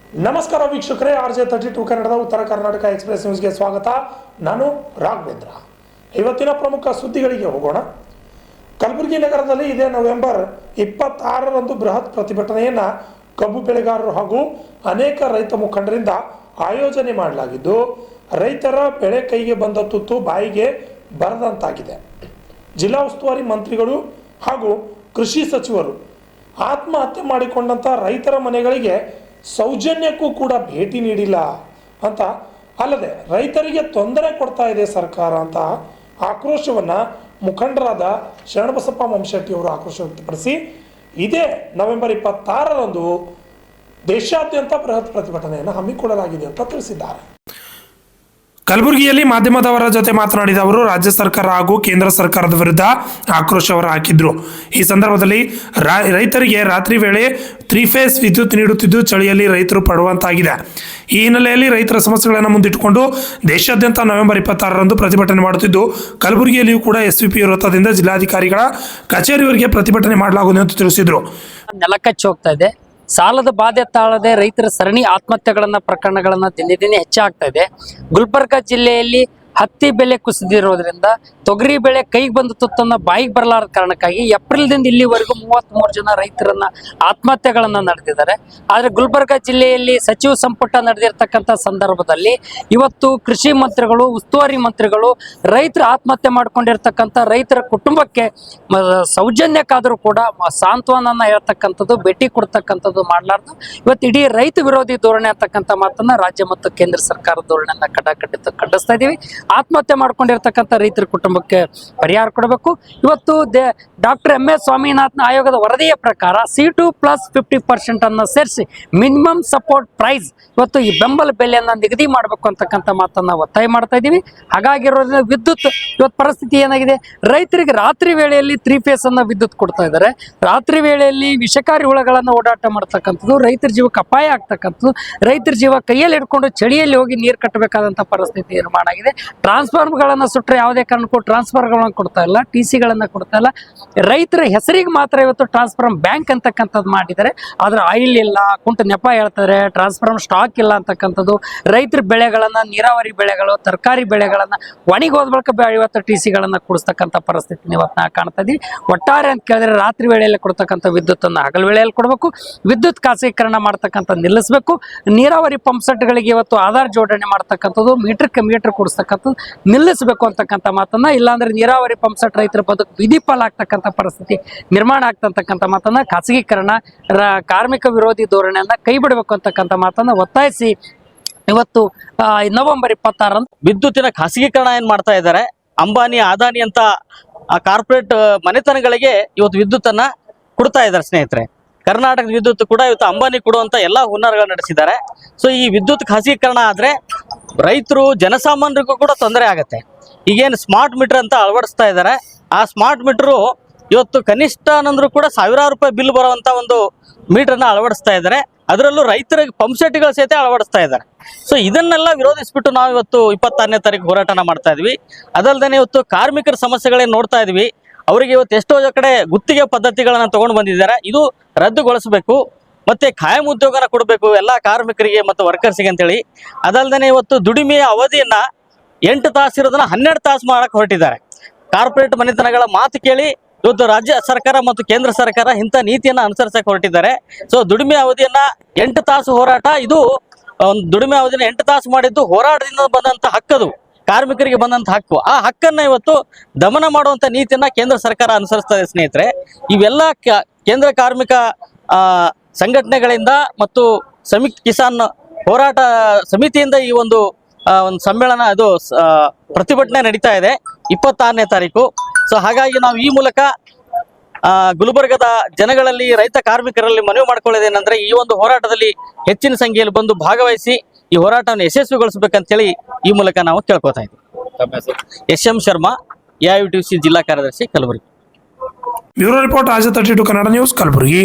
ನಮಸ್ಕಾರ ವೀಕ್ಷಕರೇ, RJ32 ಕನ್ನಡದ ಉತ್ತರ ಕರ್ನಾಟಕ ಎಕ್ಸ್ಪ್ರೆಸ್ ನ್ಯೂಸ್ಗೆ ಸ್ವಾಗತ. ನಾನು ರಾಘವೇಂದ್ರ. ಇವತ್ತಿನ ಪ್ರಮುಖ ಸುದ್ದಿಗಳಿಗೆ ಹೋಗೋಣ. ಕಲಬುರಗಿ ನಗರದಲ್ಲಿ ಇದೇ ನವೆಂಬರ್ 26ರಂದು ಬೃಹತ್ ಪ್ರತಿಭಟನೆಯನ್ನು ಕಬ್ಬು ಬೆಳೆಗಾರರು ಹಾಗೂ ಅನೇಕ ರೈತ ಮುಖಂಡರಿಂದ ಆಯೋಜನೆ ಮಾಡಲಾಗಿದ್ದು, ರೈತರ ಬೆಳೆ ಕೈಗೆ ಬಂದ ತುತ್ತು ಬಾಯಿಗೆ ಬರದಂತಾಗಿದೆ. ಜಿಲ್ಲಾ ಉಸ್ತುವಾರಿ ಮಂತ್ರಿಗಳು ಹಾಗೂ ಕೃಷಿ ಸಚಿವರು ಆತ್ಮಹತ್ಯೆ ಮಾಡಿಕೊಂಡಂಥ ರೈತರ ಮನೆಗಳಿಗೆ ಸೌಜನ್ಯಕ್ಕೂ ಕೂಡ ಭೇಟಿ ನೀಡಿಲ್ಲ ಅಂತ, ಅಲ್ಲದೆ ರೈತರಿಗೆ ತೊಂದರೆ ಕೊಡ್ತಾ ಇದೆ ಸರ್ಕಾರ ಅಂತ ಆಕ್ರೋಶವನ್ನು ಮುಖಂಡರಾದ ಶರಣಬಸಪ್ಪ ಮಮ್ಮಶೆಟ್ಟಿ ಅವರು ಆಕ್ರೋಶ ವ್ಯಕ್ತಪಡಿಸಿ ಇದೇ ನವೆಂಬರ್ 26ರಂದು ದೇಶಾದ್ಯಂತ ಬೃಹತ್ ಪ್ರತಿಭಟನೆಯನ್ನು ಹಮ್ಮಿಕೊಳ್ಳಲಾಗಿದೆ ಅಂತ ತಿಳಿಸಿದ್ದಾರೆ. ಕಲಬುರಗಿಯಲ್ಲಿ ಮಾಧ್ಯಮದವರ ಜೊತೆ ಮಾತನಾಡಿದ ಅವರು ರಾಜ್ಯ ಸರ್ಕಾರ ಹಾಗೂ ಕೇಂದ್ರ ಸರ್ಕಾರದ ವಿರುದ್ಧ ಆಕ್ರೋಶ ಹಾಕಿದ್ರು. ಈ ಸಂದರ್ಭದಲ್ಲಿ ರೈತರಿಗೆ ರಾತ್ರಿ ವೇಳೆ 3 ಫೇಸ್ ವಿದ್ಯುತ್ ನೀಡುತ್ತಿದ್ದು ಚಳಿಯಲ್ಲಿ ರೈತರು ಪಡುವಂತಾಗಿದೆ. ಈ ಹಿನ್ನೆಲೆಯಲ್ಲಿ ರೈತರ ಸಮಸ್ಯೆಗಳನ್ನು ಮುಂದಿಟ್ಟುಕೊಂಡು ದೇಶಾದ್ಯಂತ ನವೆಂಬರ್ 26ರಂದು ಪ್ರತಿಭಟನೆ ಮಾಡುತ್ತಿದ್ದು, ಕಲಬುರಗಿಯಲ್ಲಿಯೂ ಕೂಡ SVP ವೃತ್ತದಿಂದ ಜಿಲ್ಲಾಧಿಕಾರಿಗಳ ಕಚೇರಿಯವರೆಗೆ ಪ್ರತಿಭಟನೆ ಮಾಡಲಾಗುವುದು ಅಂತ ತಿಳಿಸಿದರು. ನೆಲಕಚ್ಚಿ ಹೋಗ್ತಾ ಇದೆ. ಸಾಲದ ಬಾಧೆ ತಾಳದೆ ರೈತರ ಸರಣಿ ಆತ್ಮಹತ್ಯೆಗಳನ್ನ ಪ್ರಕರಣಗಳನ್ನ ದಿನೇ ದಿನೇ ಹೆಚ್ಚಾಗ್ತಾ ಇದೆ. ಗುಲ್ಬರ್ಗ ಜಿಲ್ಲೆಯಲ್ಲಿ ಹತ್ತಿ ಬೆಲೆ ಕುಸಿದಿರೋದ್ರಿಂದ ತೊಗರಿ ಬೆಳೆ ಕೈಗೆ ಬಂದ ತುತ್ತನ್ನ ಬಾಯಿಗೆ ಬರಲಾರದ ಕಾರಣಕ್ಕಾಗಿ ಏಪ್ರಿಲ್ದಿಂದ ಇಲ್ಲಿವರೆಗೂ 33 ಜನ ರೈತರನ್ನ ಆತ್ಮಹತ್ಯೆಗಳನ್ನ ನಡೆದಿದ್ದಾರೆ. ಆದ್ರೆ ಗುಲ್ಬರ್ಗ ಜಿಲ್ಲೆಯಲ್ಲಿ ಸಚಿವ ಸಂಪುಟ ನಡೆದಿರ್ತಕ್ಕಂಥ ಸಂದರ್ಭದಲ್ಲಿ ಇವತ್ತು ಕೃಷಿ ಮಂತ್ರಿಗಳು, ಉಸ್ತುವಾರಿ ಮಂತ್ರಿಗಳು ರೈತರ ಆತ್ಮಹತ್ಯೆ ಮಾಡ್ಕೊಂಡಿರ್ತಕ್ಕಂಥ ರೈತರ ಕುಟುಂಬಕ್ಕೆ ಸೌಜನ್ಯಕ್ಕಾದರೂ ಕೂಡ ಸಾಂತ್ವನನ್ನ ಹೇಳ್ತಕ್ಕಂಥದ್ದು, ಭೇಟಿ ಕೊಡ್ತಕ್ಕಂಥದ್ದು ಮಾಡಲಾರ್ದು ಇವತ್ತು ಇಡೀ ರೈತ ವಿರೋಧಿ ಧೋರಣೆ ಅಂತಕ್ಕಂಥ ಮಾತನ್ನ ರಾಜ್ಯ ಮತ್ತು ಕೇಂದ್ರ ಸರ್ಕಾರದ ಧೋರಣೆಯನ್ನ ಖಂಡಿಸ್ತಾ ಇದೀವಿ. ಆತ್ಮಹತ್ಯೆ ಮಾಡ್ಕೊಂಡಿರ್ತಕ್ಕಂಥ ರೈತರ ಕುಟುಂಬಕ್ಕೆ ಪರಿಹಾರ ಕೊಡಬೇಕು. ಇವತ್ತು ಡಾಕ್ಟರ್ MS ಸ್ವಾಮಿನಾಥನ್ ಆಯೋಗದ ವರದಿಯ ಪ್ರಕಾರ C2+50% ಅನ್ನು ಸೇರಿಸಿ ಮಿನಿಮಮ್ ಸಪೋರ್ಟ್ ಪ್ರೈಸ್ ಇವತ್ತು ಈ ಬೆಂಬಲ ಬೆಲೆಯನ್ನ ನಿಗದಿ ಮಾಡಬೇಕು ಅಂತಕ್ಕಂಥ ಮಾತನ್ನ ಒತ್ತಾಯ ಮಾಡ್ತಾ ಇದ್ದೀವಿ. ಹಾಗಾಗಿರೋದ್ರಿಂದ ವಿದ್ಯುತ್ ಇವತ್ತು ಪರಿಸ್ಥಿತಿ ಏನಾಗಿದೆ, ರೈತರಿಗೆ ರಾತ್ರಿ ವೇಳೆಯಲ್ಲಿ 3 ಫೇಸ್ ಅನ್ನ ವಿದ್ಯುತ್ ಕೊಡ್ತಾ ಇದ್ದಾರೆ. ರಾತ್ರಿ ವೇಳೆಯಲ್ಲಿ ವಿಷಕಾರಿ ಹುಳಗಳನ್ನು ಓಡಾಟ ಮಾಡ್ತಕ್ಕಂಥದ್ದು, ರೈತರ ಜೀವಕ್ಕೆ ಅಪಾಯ ಆಗ್ತಕ್ಕಂಥದ್ದು, ರೈತರ ಜೀವ ಕೈಯಲ್ಲಿ ಹಿಡ್ಕೊಂಡು ಚಳಿಯಲ್ಲಿ ಹೋಗಿ ನೀರು ಕಟ್ಟಬೇಕಾದಂಥ ಪರಿಸ್ಥಿತಿ ನಿರ್ಮಾಣ ಆಗಿದೆ. ಟ್ರಾನ್ಸ್ಫಾರ್ಮರ್ಗಳನ್ನು ಸುಟ್ಟರೆ ಯಾವುದೇ ಕಾರಣಕ್ಕೂ ಟ್ರಾನ್ಸ್ಫರ್ಗಳನ್ನು ಕೊಡ್ತಾ ಇಲ್ಲ, TCಗಳನ್ನು ಕೊಡ್ತಾ ಇಲ್ಲ. ರೈತರ ಹೆಸರಿಗೆ ಮಾತ್ರ ಇವತ್ತು ಟ್ರಾನ್ಸ್ಫಾರ್ಮ್ ಬ್ಯಾಂಕ್ ಅಂತಕ್ಕಂಥದ್ದು ಮಾಡಿದ್ದಾರೆ. ಆದ್ರೆ ಆಯಿಲ್ ಇಲ್ಲ, ಕುಂಟು ನೆಪ ಹೇಳ್ತಾರೆ, ಟ್ರಾನ್ಸ್ಫಾರ್ಮ್ ಸ್ಟಾಕ್ ಇಲ್ಲ ಅಂತಕ್ಕಂಥದ್ದು. ರೈತರ ಬೆಳೆಗಳನ್ನ, ನೀರಾವರಿ ಬೆಳೆಗಳು, ತರಕಾರಿ ಬೆಳೆಗಳನ್ನ ಒಣಗಿ ಹೋದ ಬಳಿಕ ಇವತ್ತು TCಗಳನ್ನು ಕೊಡಿಸ್ತಕ್ಕಂಥ ಪರಿಸ್ಥಿತಿ ಇವತ್ತು ನಾವು ಕಾಣ್ತಾ ಇದೀವಿ. ಒಟ್ಟಾರೆ ಅಂತ ಕೇಳಿದ್ರೆ ರಾತ್ರಿ ವೇಳೆಯಲ್ಲಿ ಕೊಡ್ತಕ್ಕಂಥ ವಿದ್ಯುತ್ತನ್ನು ಹಗಲು ವೇಳೆಯಲ್ಲಿ ಕೊಡಬೇಕು. ವಿದ್ಯುತ್ ಖಾಸಗೀಕರಣ ಮಾಡ್ತಕ್ಕಂಥ ನಿಲ್ಲಿಸಬೇಕು. ನೀರಾವರಿ ಪಂಪ್ ಸೆಟ್ಗಳಿಗೆ ಇವತ್ತು ಆಧಾರ್ ಜೋಡಣೆ ಮಾಡ್ತಕ್ಕಂಥದ್ದು, ಮೀಟರ್ ಕೊಡಿಸ್ತಕ್ಕಂಥದ್ದು ನಿಲ್ಲಿಸಬೇಕು ಅಂತಕ್ಕಂಥ ಮಾತನ್ನ, ಇಲ್ಲಾಂದ್ರೆ ನೀರಾವರಿ ಪಂಪ್ ಸೆಟ್ ರೈತರ ಬದುಕು ಬೀದಿಪಾಲಾಗ್ತಕ್ಕಂಥ ಪರಿಸ್ಥಿತಿ ನಿರ್ಮಾಣ ಆಗ್ತಕ್ಕಂಥ ಮಾತನ್ನ, ಖಾಸಗೀಕರಣ, ಕಾರ್ಮಿಕ ವಿರೋಧಿ ಧೋರಣೆಯನ್ನ ಕೈ ಬಿಡಬೇಕು ಅಂತಕ್ಕಂಥ ಮಾತನ್ನ ಒತ್ತಾಯಿಸಿ ಇವತ್ತು ನವೆಂಬರ್ 26ರಂದು ವಿದ್ಯುತ್ತಿನ ಖಾಸಗೀಕರಣ ಏನ್ ಮಾಡ್ತಾ ಇದ್ದಾರೆ. ಅಂಬಾನಿ, ಅದಾನಿ ಅಂತ ಕಾರ್ಪೊರೇಟ್ ಮನೆತನಗಳಿಗೆ ಇವತ್ತು ವಿದ್ಯುತ್ತನ್ನ ಕೊಡ್ತಾ ಇದ್ದಾರೆ. ಸ್ನೇಹಿತರೆ, ಕರ್ನಾಟಕದ ವಿದ್ಯುತ್ ಕೂಡ ಇವತ್ತು ಅಂಬಾನಿ ಕೊಡುವಂತ ಎಲ್ಲಾ ಹುನ್ನಾರಗಳು ನಡೆಸಿದ್ದಾರೆ. ಸೊ ಈ ವಿದ್ಯುತ್ ಖಾಸಗೀಕರಣ ಆದ್ರೆ ರೈತರು, ಜನಸಾಮಾನ್ಯರಿಗೂ ಕೂಡ ತೊಂದರೆ ಆಗತ್ತೆ. ಈಗೇನು ಸ್ಮಾರ್ಟ್ ಮೀಟರ್ ಅಂತ ಅಳವಡಿಸ್ತಾ ಇದ್ದಾರೆ, ಆ ಸ್ಮಾರ್ಟ್ ಮೀಟರು ಇವತ್ತು ಕನಿಷ್ಠ ಅನ್ನಂದ್ರೂ ಕೂಡ ಸಾವಿರಾರು ರೂಪಾಯಿ ಬಿಲ್ ಬರುವಂತ ಒಂದು ಮೀಟರ್ನ ಅಳವಡಿಸ್ತಾ ಇದ್ದಾರೆ. ಅದರಲ್ಲೂ ರೈತರಿಗೆ ಪಂಪ್ ಸೆಟ್ಗಳ ಸಹಿತ ಅಳವಡಿಸ್ತಾ ಇದ್ದಾರೆ. ಸೊ ಇದನ್ನೆಲ್ಲ ವಿರೋಧಿಸ್ಬಿಟ್ಟು ನಾವು ಇವತ್ತು 26ನೇ ತಾರೀಕು ಹೋರಾಟನ ಮಾಡ್ತಾ ಇದ್ವಿ. ಅದಲ್ದೇನೆ ಇವತ್ತು ಕಾರ್ಮಿಕರ ಸಮಸ್ಯೆಗಳೇನು ನೋಡ್ತಾ ಇದ್ವಿ, ಅವರಿಗೆ ಇವತ್ತು ಎಷ್ಟೋ ಕಡೆ ಗುತ್ತಿಗೆ ಪದ್ಧತಿಗಳನ್ನ ತಗೊಂಡು ಬಂದಿದ್ದಾರೆ. ಇದು ರದ್ದುಗೊಳಿಸಬೇಕು, ಮತ್ತೆ ಖಾಯಂ ಉದ್ಯೋಗನ ಕೊಡಬೇಕು ಎಲ್ಲ ಕಾರ್ಮಿಕರಿಗೆ ಮತ್ತು ವರ್ಕರ್ಸ್ಗೆ ಅಂತೇಳಿ. ಅದಲ್ದೇನೆ ಇವತ್ತು ದುಡಿಮೆಯ ಅವಧಿಯನ್ನ 8 ತಾಸು ಇರೋದನ್ನ 12 ತಾಸು ಮಾಡಕ್ ಹೊರಟಿದ್ದಾರೆ. ಕಾರ್ಪೊರೇಟ್ ಮನೆತನಗಳ ಮಾತು ಕೇಳಿ ಇವತ್ತು ರಾಜ್ಯ ಸರ್ಕಾರ ಮತ್ತು ಕೇಂದ್ರ ಸರ್ಕಾರ ಇಂಥ ನೀತಿಯನ್ನ ಅನುಸರಿಸಕ್ಕೆ ಹೊರಟಿದ್ದಾರೆ. ಸೊ ದುಡಿಮೆ ಅವಧಿಯನ್ನ 8 ತಾಸು ಹೋರಾಟ, ಇದು ಒಂದು ದುಡಿಮೆ ಅವಧಿನ 8 ತಾಸು ಮಾಡಿದ್ದು ಹೋರಾಟದಿಂದ ಬಂದಂತ ಹಕ್ಕದು, ಕಾರ್ಮಿಕರಿಗೆ ಬಂದಂತ ಹಕ್ಕು. ಆ ಹಕ್ಕನ್ನ ಇವತ್ತು ದಮನ ಮಾಡುವಂತ ನೀತಿಯನ್ನ ಕೇಂದ್ರ ಸರ್ಕಾರ ಅನುಸರಿಸ್ತಾ ಇದೆ. ಸ್ನೇಹಿತರೆ, ಇವೆಲ್ಲ ಕೇಂದ್ರ ಕಾರ್ಮಿಕ ಸಂಘಟನೆಗಳಿಂದ ಮತ್ತು ಸಂಯುಕ್ತ ಕಿಸಾನ್ ಹೋರಾಟ ಸಮಿತಿಯಿಂದ ಈ ಒಂದು ಸಮ್ಮೇಳನ, ಅದು ಪ್ರತಿಭಟನೆ ನಡೀತಾ ಇದೆ 26ನೇ ತಾರೀಕು. ಸೊ ಹಾಗಾಗಿ ನಾವು ಈ ಮೂಲಕ ಗುಲ್ಬರ್ಗದ ಜನಗಳಲ್ಲಿ, ರೈತ ಕಾರ್ಮಿಕರಲ್ಲಿ ಮನವಿ ಮಾಡ್ಕೊಳ್ಳೋದೇನೆಂದ್ರೆ, ಈ ಒಂದು ಹೋರಾಟದಲ್ಲಿ ಹೆಚ್ಚಿನ ಸಂಖ್ಯೆಯಲ್ಲಿ ಬಂದು ಭಾಗವಹಿಸಿ ಈ ಹೋರಾಟವನ್ನು ಯಶಸ್ವಿಗೊಳಿಸಬೇಕಂತ ಹೇಳಿ ಈ ಮೂಲಕ ನಾವು ಕೇಳ್ಕೊತಾ ಇದ್ದೀವಿ. SM ಶರ್ಮಾ, AIVTC ಜಿಲ್ಲಾ ಕಾರ್ಯದರ್ಶಿ, Kalaburagi. Bureau report, RJ32 Kannada news, Kalaburagi.